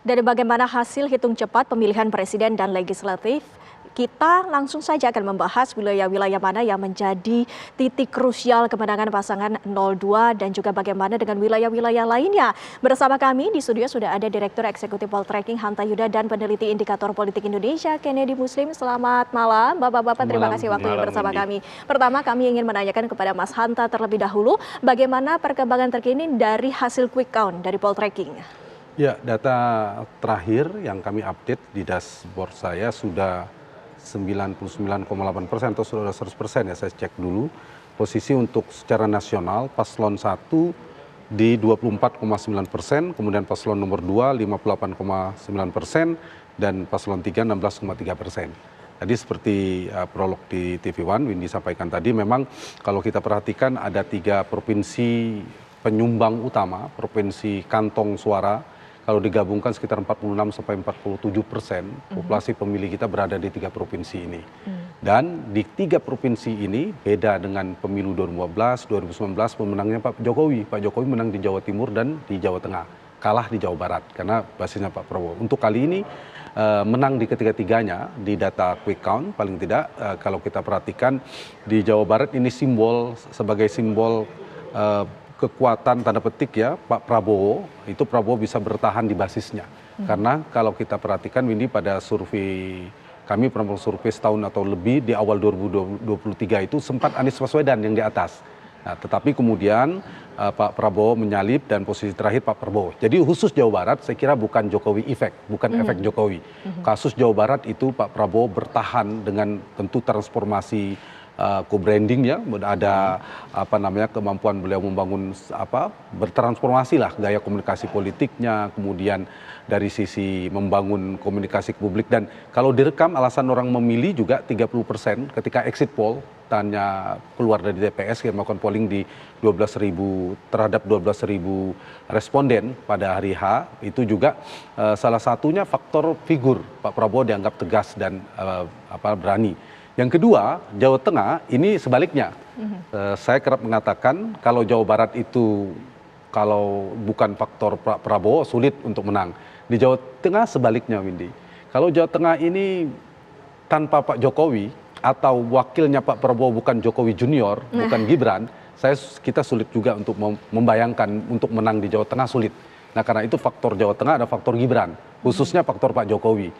Dari bagaimana hasil hitung cepat pemilihan presiden dan legislatif, kita langsung saja akan membahas wilayah-wilayah mana yang menjadi titik krusial kemenangan pasangan 02 dan juga bagaimana dengan wilayah-wilayah lainnya. Bersama kami di studio sudah ada Direktur Eksekutif Poltreking Hanta Yuda dan peneliti Indikator Politik Indonesia Kennedy Muslim. Selamat malam Bapak-Bapak, terima kasih waktunya bersama kami. Pertama kami ingin menanyakan kepada Mas Hanta terlebih dahulu, bagaimana perkembangan terkini dari hasil quick count dari Poltreking? Ya, data terakhir yang kami update di dashboard saya sudah 99,8% atau sudah 100% ya, saya cek dulu. Posisi untuk secara nasional, paslon 1 di 24,9%, kemudian paslon nomor 2 58,9%, dan paslon 3 16,3%. Tadi seperti prolog di TV One, Windy sampaikan tadi, memang kalau kita perhatikan ada 3 provinsi penyumbang utama, provinsi kantong suara. Kalau digabungkan sekitar 46-47% populasi pemilih kita berada di 3 provinsi ini. Dan di 3 provinsi ini beda dengan pemilu 2015, 2019 pemenangnya Pak Jokowi. Pak Jokowi menang di Jawa Timur dan di Jawa Tengah. Kalah di Jawa Barat karena basisnya Pak Prabowo. Untuk kali ini menang di ketiga-tiganya di data quick count paling tidak. Kalau kita perhatikan di Jawa Barat ini sebagai simbol kekuatan tanda petik ya Pak Prabowo, itu Prabowo bisa bertahan di basisnya. Karena kalau kita perhatikan Windy, pada survei kami pernah survei setahun atau lebih di awal 2023 itu sempat Anies Baswedan yang di atas. Nah, tetapi kemudian Pak Prabowo menyalip dan posisi terakhir Pak Prabowo. Jadi khusus Jawa Barat saya kira bukan Jokowi efek, bukan efek Jokowi. Kasus Jawa Barat itu Pak Prabowo bertahan dengan tentu transformasi co-branding ya, ada kemampuan beliau membangun bertransformasi lah gaya komunikasi politiknya, kemudian dari sisi membangun komunikasi ke publik. Dan kalau direkam alasan orang memilih juga 30% ketika exit poll tanya keluar dari TPS, kita melakukan polling di 12.000 terhadap 12.000 responden pada hari H, itu juga salah satunya faktor figur Pak Prabowo dianggap tegas dan berani. Yang kedua, Jawa Tengah ini sebaliknya. Saya kerap mengatakan kalau Jawa Barat itu kalau bukan faktor Pak Prabowo sulit untuk menang. Di Jawa Tengah sebaliknya, Windy. Kalau Jawa Tengah ini tanpa Pak Jokowi atau wakilnya Pak Prabowo bukan Jokowi Junior, bukan Gibran, kita sulit juga untuk membayangkan untuk menang di Jawa Tengah sulit. Nah, karena itu faktor Jawa Tengah ada faktor Gibran, khususnya faktor Pak Jokowi.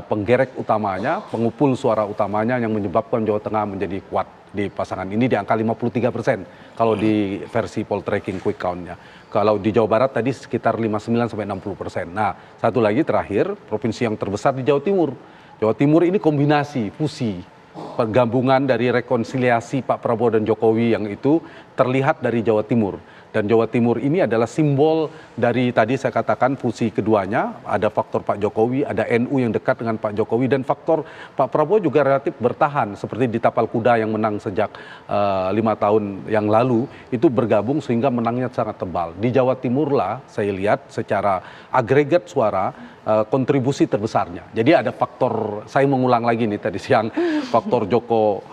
Penggerek utamanya, pengupul suara utamanya yang menyebabkan Jawa Tengah menjadi kuat di pasangan ini di angka 53% kalau di versi Poltreking quick count-nya. Kalau di Jawa Barat tadi sekitar 59-60%. Nah, satu lagi terakhir, provinsi yang terbesar di Jawa Timur. Jawa Timur ini kombinasi, fusi, penggabungan dari rekonsiliasi Pak Prabowo dan Jokowi yang itu terlihat dari Jawa Timur. Dan Jawa Timur ini adalah simbol dari tadi saya katakan fusi keduanya, ada faktor Pak Jokowi, ada NU yang dekat dengan Pak Jokowi, dan faktor Pak Prabowo juga relatif bertahan seperti di Tapal Kuda yang menang sejak 5 tahun yang lalu, itu bergabung sehingga menangnya sangat tebal. Di Jawa Timur lah saya lihat secara agregat suara kontribusi terbesarnya. Jadi ada faktor, saya mengulang lagi nih tadi siang, faktor Joko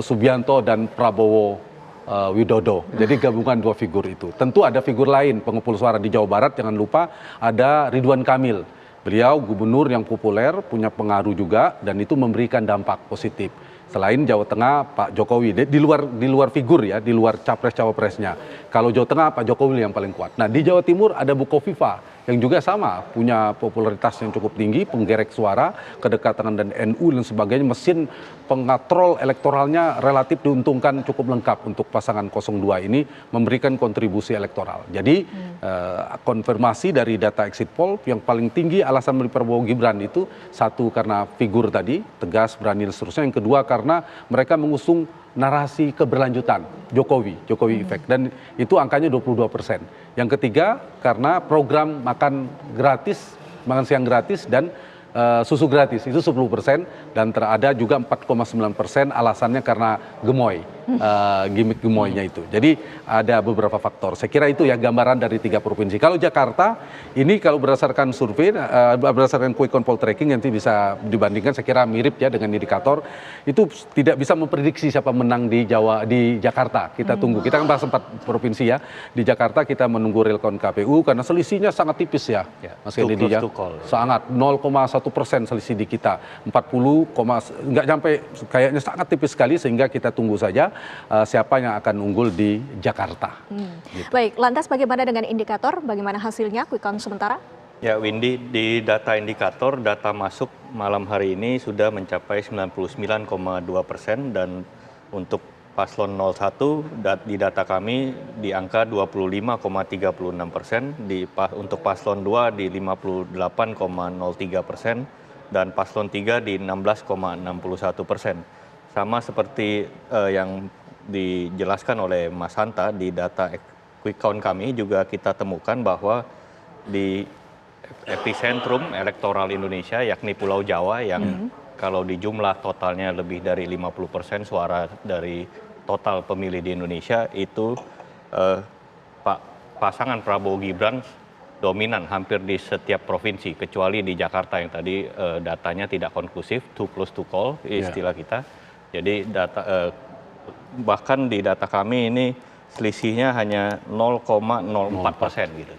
Subianto dan Prabowo Widodo. Jadi gabungan 2 figur itu. Tentu ada figur lain pengepul suara di Jawa Barat, jangan lupa ada Ridwan Kamil. Beliau gubernur yang populer, punya pengaruh juga, dan itu memberikan dampak positif. Selain Jawa Tengah, Pak Jokowi, di luar figur ya, di luar capres-cawapresnya. Kalau Jawa Tengah, Pak Jokowi yang paling kuat. Nah, di Jawa Timur ada Bukovifa yang juga sama, punya popularitas yang cukup tinggi, penggerek suara, kedekatan dan NU dan sebagainya, mesin pengatrol elektoralnya relatif diuntungkan cukup lengkap untuk pasangan 02 ini, memberikan kontribusi elektoral. Jadi konfirmasi dari data exit poll yang paling tinggi alasan beli Prabowo Gibran itu, satu karena figur tadi, tegas, berani dan seterusnya. Yang kedua karena mereka mengusung narasi keberlanjutan Jokowi efek, dan itu angkanya 22%. Yang ketiga karena program makan siang gratis dan susu gratis itu 10%, dan terada juga 4,9% alasannya karena gemoy. gimmick gemoynya itu. Jadi ada beberapa faktor. Saya kira itu ya gambaran dari 3 provinsi. Kalau Jakarta ini kalau berdasarkan survei, berdasarkan quick count poll tracking nanti bisa dibandingkan, saya kira mirip ya dengan indikator. Itu tidak bisa memprediksi siapa menang di Jakarta. Kita tunggu. Kita kan bahas 4 provinsi ya. Di Jakarta kita menunggu real count KPU karena selisihnya sangat tipis ya, Mas Kennedy ya. Sangat 0,1% selisih di kita. 40, nggak sampai, kayaknya sangat tipis sekali, sehingga kita tunggu saja siapa yang akan unggul di Jakarta. Gitu. Baik, lantas bagaimana dengan indikator? Bagaimana hasilnya quick count sementara? Ya Windy, di data indikator, data masuk malam hari ini sudah mencapai 99,2% dan untuk paslon 01 di data kami di angka 25,36%, untuk paslon 2 di 58,03% dan paslon 3 di 16,61%. Sama seperti yang dijelaskan oleh Mas Hanta, di data quick count kami juga kita temukan bahwa di epicentrum elektoral Indonesia yakni Pulau Jawa yang kalau di jumlah totalnya lebih dari 50% suara dari total pemilih di Indonesia itu pasangan Prabowo Gibran dominan hampir di setiap provinsi kecuali di Jakarta yang tadi datanya tidak konklusif, too close to call istilah kita. Jadi bahkan di data kami ini selisihnya hanya 0,04% gitu.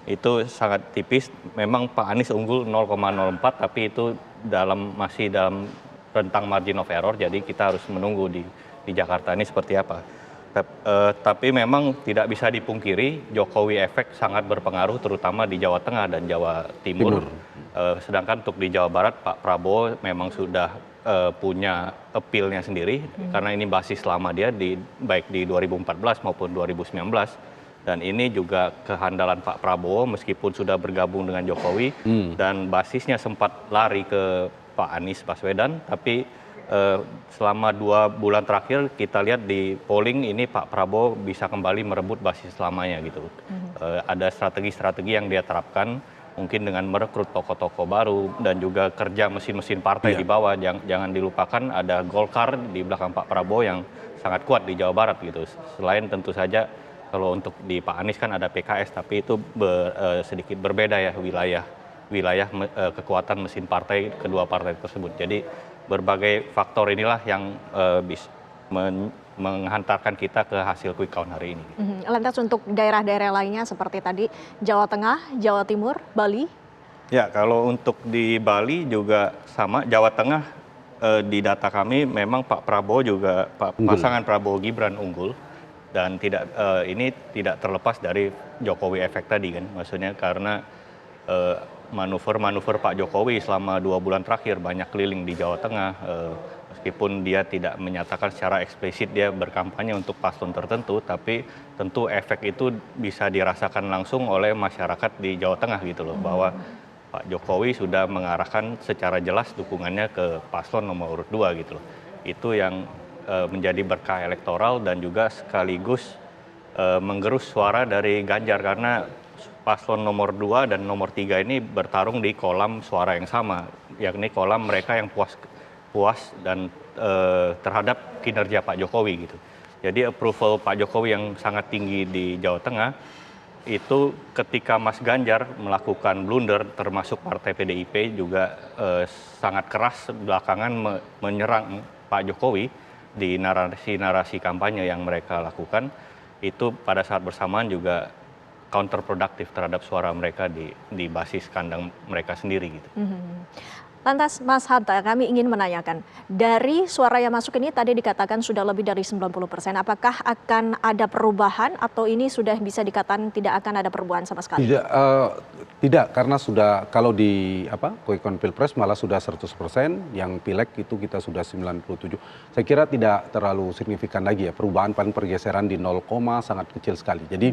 Itu sangat tipis. Memang Pak Anies unggul 0,04, tapi itu masih dalam rentang margin of error. Jadi kita harus menunggu di Jakarta ini seperti apa. Tapi memang tidak bisa dipungkiri Jokowi efek sangat berpengaruh, terutama di Jawa Tengah dan Jawa Timur. Sedangkan untuk di Jawa Barat Pak Prabowo memang sudah punya appeal-nya sendiri karena ini basis lama dia baik di 2014 maupun 2019, dan ini juga kehandalan Pak Prabowo meskipun sudah bergabung dengan Jokowi dan basisnya sempat lari ke Pak Anies Baswedan, tapi selama 2 bulan terakhir kita lihat di polling ini Pak Prabowo bisa kembali merebut basis lamanya gitu. Ada strategi-strategi yang dia terapkan, mungkin dengan merekrut tokoh-tokoh baru dan juga kerja mesin-mesin partai di bawah. Jangan dilupakan ada Golkar di belakang Pak Prabowo yang sangat kuat di Jawa Barat gitu. Selain tentu saja kalau untuk di Pak Anies kan ada PKS, tapi itu sedikit berbeda ya wilayah kekuatan mesin partai kedua partai tersebut. Jadi berbagai faktor inilah yang bisa menghantarkan kita ke hasil quick count hari ini. Lantas untuk daerah-daerah lainnya seperti tadi Jawa Tengah, Jawa Timur, Bali? Ya, kalau untuk di Bali juga sama. Jawa Tengah di data kami memang Pak Prabowo juga pasangan Prabowo Gibran unggul, dan ini tidak terlepas dari Jokowi efek tadi kan. Maksudnya karena manuver-manuver Pak Jokowi selama 2 bulan terakhir banyak keliling di Jawa Tengah. Meskipun dia tidak menyatakan secara eksplisit dia berkampanye untuk paslon tertentu, tapi tentu efek itu bisa dirasakan langsung oleh masyarakat di Jawa Tengah gitu loh, bahwa Pak Jokowi sudah mengarahkan secara jelas dukungannya ke paslon nomor urut 2 gitu loh. Itu yang menjadi berkah elektoral dan juga sekaligus menggerus suara dari Ganjar, karena paslon nomor 2 dan nomor 3 ini bertarung di kolam suara yang sama, yakni kolam mereka yang puas dan terhadap kinerja Pak Jokowi gitu. Jadi approval Pak Jokowi yang sangat tinggi di Jawa Tengah itu ketika Mas Ganjar melakukan blunder, termasuk partai PDIP juga sangat keras belakangan menyerang Pak Jokowi di narasi-narasi kampanye yang mereka lakukan, itu pada saat bersamaan juga counterproductive terhadap suara mereka di basis kandang mereka sendiri gitu. Lantas Mas Hanta, kami ingin menanyakan, dari suara yang masuk ini tadi dikatakan sudah lebih dari 90%, apakah akan ada perubahan atau ini sudah bisa dikatakan tidak akan ada perubahan sama sekali? Tidak, karena sudah kalau di quick count Pilpres malah sudah 100%, yang Pileg itu kita sudah 97%. Saya kira tidak terlalu signifikan lagi ya, perubahan paling pergeseran di 0, sangat kecil sekali. Jadi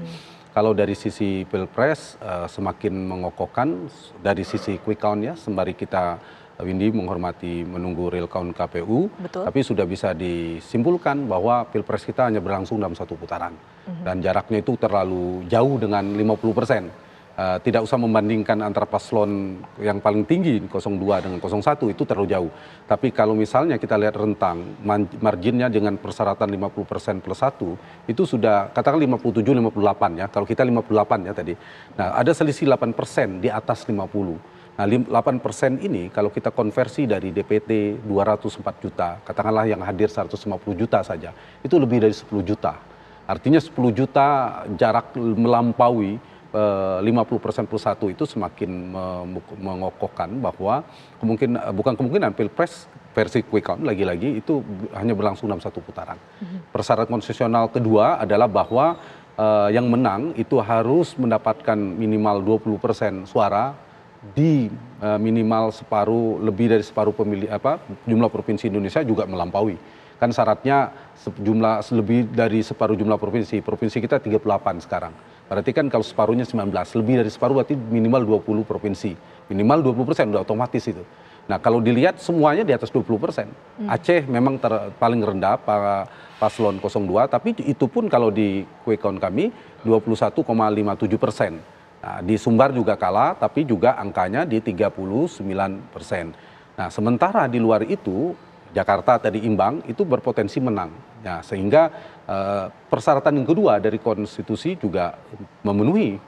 kalau dari sisi Pilpres semakin mengokohkan, dari sisi quick count ya, sembari kita Windy menghormati menunggu real count KPU, tapi sudah bisa disimpulkan bahwa Pilpres kita hanya berlangsung dalam 1 putaran. Dan jaraknya itu terlalu jauh dengan 50%. tidak usah membandingkan antara paslon yang paling tinggi 02 dengan 01 itu terlalu jauh. Tapi kalau misalnya kita lihat rentang marginnya dengan persyaratan 50% plus 1 itu sudah katakan 57-58 ya. Kalau kita 58 ya tadi. Nah, ada selisih 8% di atas 50. Nah, 8% ini kalau kita konversi dari DPT 204 juta, katakanlah yang hadir 150 juta saja, itu lebih dari 10 juta. Artinya 10 juta jarak melampaui 50% plus 1 itu semakin mengokohkan bahwa bukan kemungkinan Pilpres versi quick count lagi-lagi itu hanya berlangsung dalam satu putaran. Persyarat konstitusional kedua adalah bahwa yang menang itu harus mendapatkan minimal 20% suara di minimal lebih dari separuh pemilih jumlah provinsi Indonesia juga melampaui. Kan syaratnya lebih dari separuh jumlah provinsi kita 38 sekarang. Berarti kan kalau separuhnya 19, lebih dari separuh berarti minimal 20 provinsi. Minimal 20% udah otomatis itu. Nah kalau dilihat semuanya di atas 20%. Aceh memang paling rendah paslon 02, tapi itu pun kalau di quick count kami 21,57%. Nah, di Sumbar juga kalah, tapi juga angkanya di 39%. Nah sementara di luar itu, Jakarta tadi imbang, itu berpotensi menang. Ya, sehingga persyaratan yang kedua dari konstitusi juga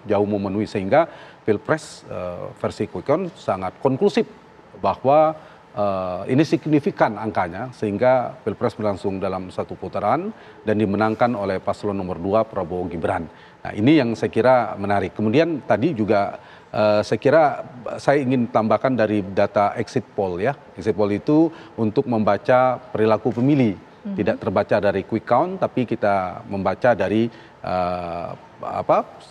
jauh memenuhi. Sehingga Pilpres versi quick count sangat konklusif bahwa ini signifikan angkanya, sehingga Pilpres berlangsung dalam satu putaran dan dimenangkan oleh paslon nomor 2 Prabowo Gibran. Nah ini yang saya kira menarik. Kemudian tadi juga saya kira saya ingin tambahkan dari data exit poll ya. Exit poll itu untuk membaca perilaku pemilih. Tidak terbaca dari quick count, tapi kita membaca dari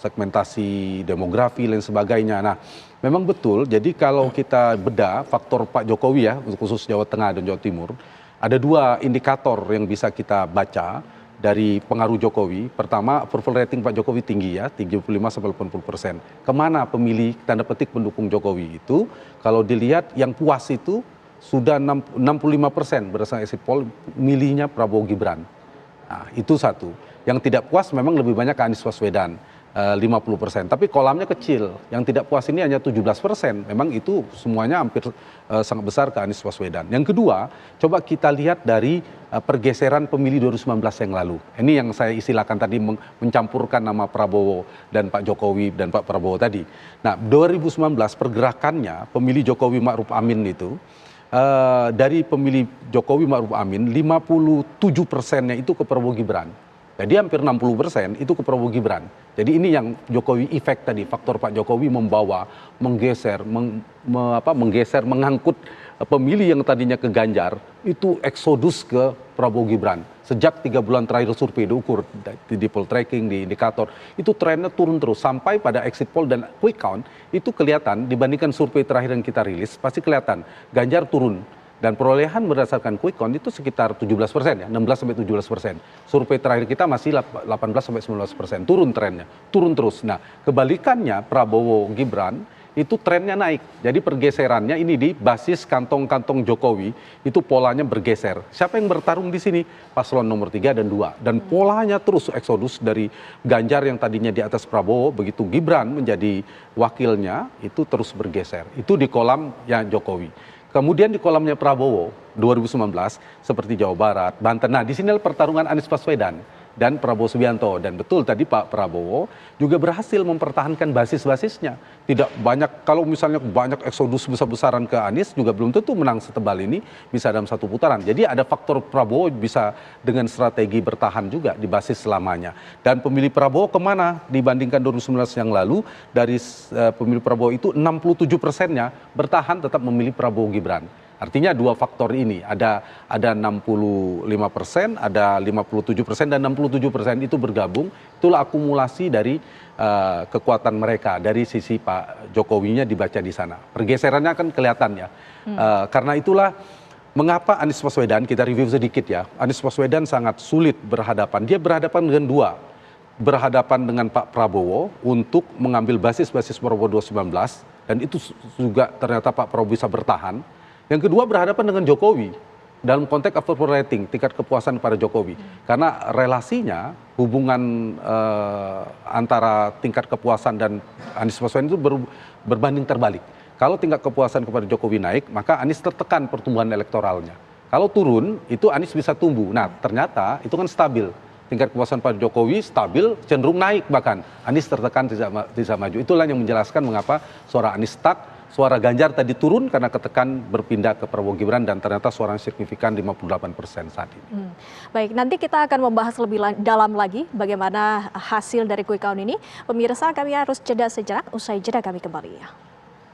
segmentasi demografi dan sebagainya. Nah, memang betul. Jadi kalau kita bedah faktor Pak Jokowi ya, khusus Jawa Tengah dan Jawa Timur, ada dua indikator yang bisa kita baca dari pengaruh Jokowi. Pertama, approval rating Pak Jokowi tinggi ya, 75-80%. Kemana pemilih tanda petik pendukung Jokowi itu? Kalau dilihat yang puas itu sudah 65% berdasarkan exit poll milihnya Prabowo Gibran. Nah, itu satu. Yang tidak puas memang lebih banyak ke Anies Baswedan, 50%. Tapi kolamnya kecil. Yang tidak puas ini hanya 17%. Memang itu semuanya hampir sangat besar ke Anies Baswedan. Yang kedua, coba kita lihat dari pergeseran pemilih 2019 yang lalu. Ini yang saya istilahkan tadi mencampurkan nama Prabowo dan Pak Jokowi dan Pak Prabowo tadi. Nah, 2019 pergerakannya pemilih Jokowi Ma'ruf Amin itu dari pemilih Jokowi Ma'ruf Amin 57%-nya itu ke Prabowo Gibran. Jadi hampir 60% itu ke Prabowo Gibran. Jadi ini yang Jokowi efek tadi, faktor Pak Jokowi membawa, menggeser, mengangkut pemilih yang tadinya ke Ganjar itu eksodus ke Prabowo Gibran. Sejak 3 bulan terakhir survei diukur di poll tracking, di indikator, itu trennya turun terus sampai pada exit poll dan quick count itu kelihatan dibandingkan survei terakhir yang kita rilis pasti kelihatan Ganjar turun. Dan perolehan berdasarkan quick count itu sekitar 17% ya, 16-17%. Survei terakhir kita masih 18-19%, turun trennya, turun terus. Nah, kebalikannya Prabowo Gibran itu trennya naik. Jadi pergeserannya ini di basis kantong-kantong Jokowi itu polanya bergeser. Siapa yang bertarung di sini? Paslon nomor 3 dan 2. Dan polanya terus eksodus dari Ganjar yang tadinya di atas Prabowo, begitu Gibran menjadi wakilnya itu terus bergeser. Itu di kolam yang Jokowi. Kemudian di kolamnya Prabowo 2019 seperti Jawa Barat, Banten. Nah, di sini pertarungan Anies Baswedan dan Prabowo Subianto. Dan betul tadi Pak Prabowo juga berhasil mempertahankan basis-basisnya. Tidak banyak, kalau misalnya banyak eksodus besar-besaran ke Anies juga belum tentu menang setebal ini bisa dalam satu putaran. Jadi ada faktor Prabowo bisa dengan strategi bertahan juga di basis selamanya. Dan pemilih Prabowo kemana dibandingkan 2019 yang lalu? Dari pemilih Prabowo itu 67%-nya bertahan tetap memilih Prabowo Gibran. Artinya dua faktor ini, ada 65%, ada 57%, dan 67% itu bergabung, itulah akumulasi dari kekuatan mereka, dari sisi Pak Jokowinya dibaca di sana. Pergeserannya kan kelihatan ya, karena itulah mengapa Anies Baswedan, kita review sedikit ya, Anies Baswedan sangat sulit berhadapan, dia berhadapan dengan dua, berhadapan dengan Pak Prabowo untuk mengambil basis-basis Prabowo 2019, dan itu juga ternyata Pak Prabowo bisa bertahan. Yang kedua berhadapan dengan Jokowi. dalam konteks approval rating, tingkat kepuasan pada Jokowi. Karena relasinya, hubungan antara tingkat kepuasan dan Anies Baswedan itu berbanding terbalik. Kalau tingkat kepuasan kepada Jokowi naik, maka Anies tertekan pertumbuhan elektoralnya. Kalau turun, itu Anies bisa tumbuh. Nah, ternyata itu kan stabil. Tingkat kepuasan pada Jokowi stabil, cenderung naik bahkan. Anies tertekan tidak maju. Itulah yang menjelaskan mengapa suara Anies stuck. Suara Ganjar tadi turun karena ketekan berpindah ke Prabowo Gibran dan ternyata suaranya signifikan 58% saat ini. Baik, nanti kita akan membahas lebih dalam lagi bagaimana hasil dari quick count ini. Pemirsa, kami harus jeda sejenak, usai jeda kami kembali ya.